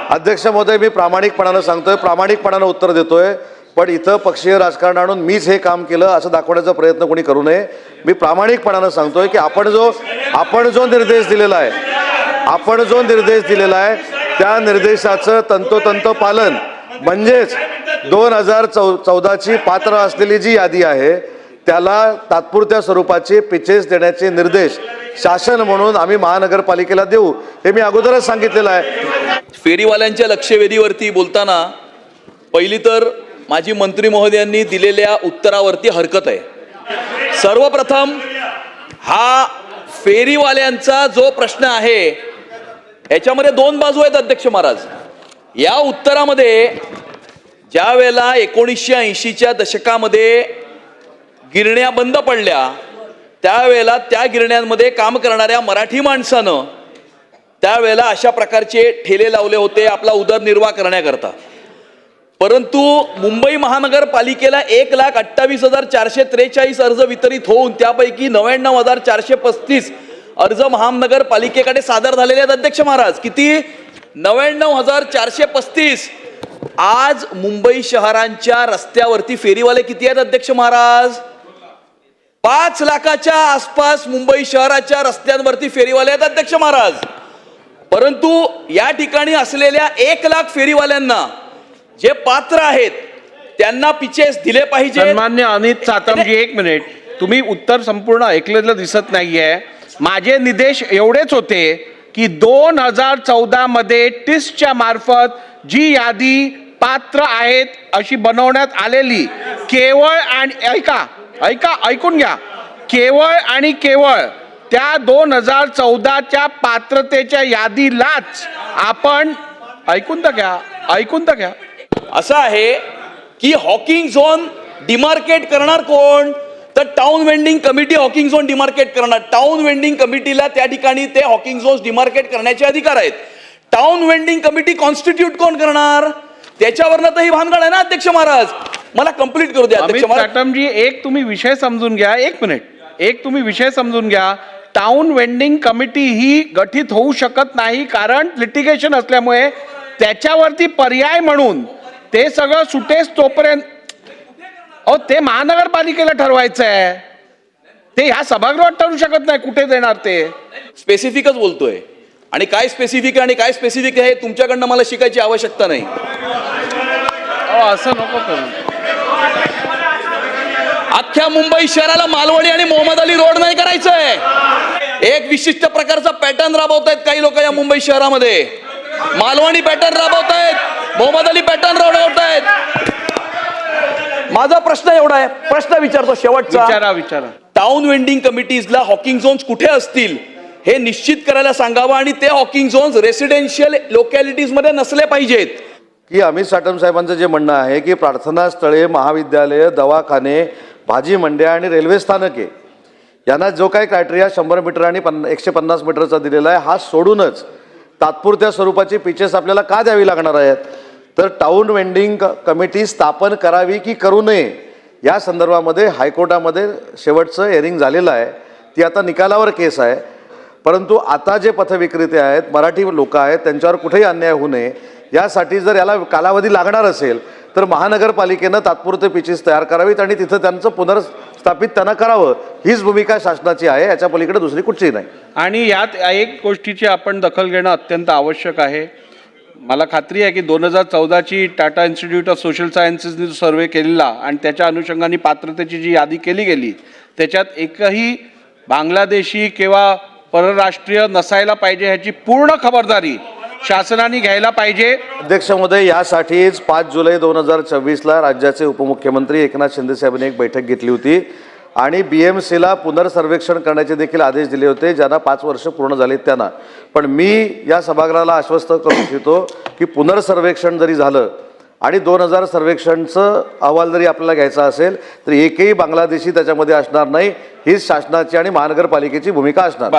अध्यक्ष महोदय, मी प्रामाणिकपणानं सांगतोय, प्रामाणिकपणानं उत्तर देतोय, पण इथं पक्षीय राजकारण आणून मीच हे काम केलं असं दाखवण्याचा प्रयत्न कोणी करू नये. मी प्रामाणिकपणानं सांगतोय की आपण जो निर्देश दिलेला आहे त्या निर्देशाचं तंतोतंत पालन, म्हणजेच 2014ची पात्र असलेली जी यादी आहे त्याला तात्पुरत्या स्वरूपाचे पिचेस देण्याचे निर्देश शासन म्हणून आम्ही महानगरपालिकेला देऊ, हे मी अगोदरच सांगितलेलं आहे. फेरीवाल्यांच्या लक्षवेधीवरती बोलताना पहिली तर माजी मंत्री महोदयांनी दिलेल्या उत्तरावरती हरकत आहे. सर्वप्रथम हा फेरीवाल्यांचा जो प्रश्न आहे याच्यामध्ये दोन बाजू आहेत अध्यक्ष महाराज. या उत्तरामध्ये ज्या वेळेला 1980च्या दशकामध्ये गिरण्या बंद पडल्या त्यावेळेला त्या गिरण्यांमध्ये काम करणाऱ्या मराठी माणसानं त्यावेळेला अशा प्रकारचे ठेले लावले होते आपला उदरनिर्वाह करण्याकरता. परंतु मुंबई महानगरपालिकेला 1,28,443 अर्ज वितरित होऊन त्यापैकी 99,435 अर्ज महानगरपालिकेकडे सादर झालेले आहेत अध्यक्ष महाराज. किती? 99,435. आज मुंबई शहरांच्या रस्त्यावरती फेरीवाले किती आहेत अध्यक्ष महाराज? 5 लाखाच्या आसपास मुंबई शहराच्या रस्त्यांवरती फेरीवाले आहेत अध्यक्ष महाराज. परंतु या ठिकाणी असलेल्या 1 लाख फेरीवाल्यांना जे पात्र आहेत त्यांना पिचेस दिले पाहिजे. सन्मान्य अनित सातमजी, एक मिनिट, तुम्ही उत्तर संपूर्ण ऐकलेलं दिसत नाहीये. माझे निर्देश एवढेच होते की 2014 मध्ये टिस्टच्या मार्फत जी यादी पात्र आहेत अशी बनवण्यात आलेली केवळ आणि ऐकून घ्या, केवळ आणि केवळ त्या 2014च्या पात्रतेच्या यादीलाच आपण ऐकून तर घ्या. असं आहे की हॉकिंग झोन डिमार्केट करणार कोण? तर town vending committee Hawking zone demarcate करणार. टाउन वेंडिंग कमिटीला त्या ठिकाणी ते हॉकिंग झोन्स डिमार्केट करण्याचे अधिकार आहेत. टाउन वेंडिंग कमिटी कॉन्स्टिट्यूट कोण करणार? त्याच्यावरनं तर ही भानगड आहे ना अध्यक्ष महाराज. मला कंप्लीट करू द्या अध्यक्ष महाराज. साटमजी, एक तुम्ही विषय समजून घ्या. एक मिनिट, एक तुम्ही विषय समजून घ्या. टाउन वेंडिंग कमिटी ही गठीत होऊ शकत नाही कारण लिटिगेशन असल्यामुळे त्याच्यावरती पर्याय म्हणून ते सगळं सुटेस तोपर्यंत ते महानगरपालिकेला ठरवायचं आहे. ते ह्या सभागृहात ठरवू शकत नाही कुठे देणार ते. स्पेसिफिकच बोलतोय आणि काय स्पेसिफिक आणि काय स्पेसिफिक आहे तुमच्याकडनं मला शिकायची आवश्यकता नाही. असं नको करू. अख्ख्या मुंबई शहराला मालवणी आणि मोहम्मद अली रोड नाही करायचंय. एक विशिष्ट प्रकारचा पॅटर्न राबवतायत काही लोक या मुंबई शहरामध्ये. मालवणी पॅटर्न राबवतायत, मोहम्मद अली पॅटर्न राबवतायत. माझा प्रश्न एवढा आहे, प्रश्न विचारतो शेवटचा. विचारा. टाउन वेंडिंग कमिटीजला हॉकिंग झोन्स कुठे असतील हे निश्चित करायला सांगावं आणि ते हॉकिंग झोन्स रेसिडेन्शियल लोकॅलिटीज मध्ये नसले पाहिजेत. की अमित साटम साहेबांचं जे म्हणणं आहे की प्रार्थना स्थळे, महाविद्यालय, दवाखाने, भाजी मंड्या आणि रेल्वे स्थानके यांना जो काही क्रायटेरिया 100 मीटर आणि 150 मीटरचा दिलेला आहे हा सोडूनच तात्पुरत्या स्वरूपाची पिचेस आपल्याला का द्यावी लागणार आहेत? तर टाउन वेंडिंग कमिटी स्थापन करावी की करू नये या संदर्भामध्ये हायकोर्टामध्ये शेवटचं हिअरिंग झालेलं आहे. ती आता निकालावर केस आहे. परंतु आता जे पथविक्रेते आहेत, मराठी लोक आहेत, त्यांच्यावर कुठेही अन्याय होऊ नये यासाठी जर याला कालावधी लागणार असेल तर महानगरपालिकेनं तात्पुरते पिचेस तयार करावीत आणि तिथं त्यांचं पुनर्स्थापित त्यांना करावं. हीच भूमिका शासनाची आहे, याच्या पलीकडे दुसरी कुठचीही नाही. आणि यात एक गोष्टीची आपण दखल घेणं अत्यंत आवश्यक आहे. मला खात्री आहे की 2014ची टाटा इन्स्टिट्यूट ऑफ सोशल सायन्सेसने जो सर्वे केलेला आणि त्याच्या अनुषंगाने पात्रतेची जी यादी केली गेली त्याच्यात एकही बांगलादेशी किंवा परराष्ट्रीय नसायला पाहिजे ह्याची पूर्ण खबरदारी शासनाने घ्यायला पाहिजे. अध्यक्ष महोदय, यासाठीच 5 जुलै 2024ला राज्याचे उपमुख्यमंत्री एकनाथ शिंदे साहेबांनी एक बैठक घेतली होती आणि BMCला पुनर्सर्वेक्षण करण्याचे देखील आदेश दिले होते ज्यांना 5 वर्ष पूर्ण झालेत त्यांना. पण मी या सभागृहाला आश्वस्त करू इच्छितो की पुनर्सर्वेक्षण जरी झालं आणि 2000 सर्वेक्षणचं अहवाल जरी आपल्याला घ्यायचा असेल तर एकही बांगलादेशी त्याच्यामध्ये असणार नाही. हीच शासनाची आणि महानगरपालिकेची भूमिका असणार.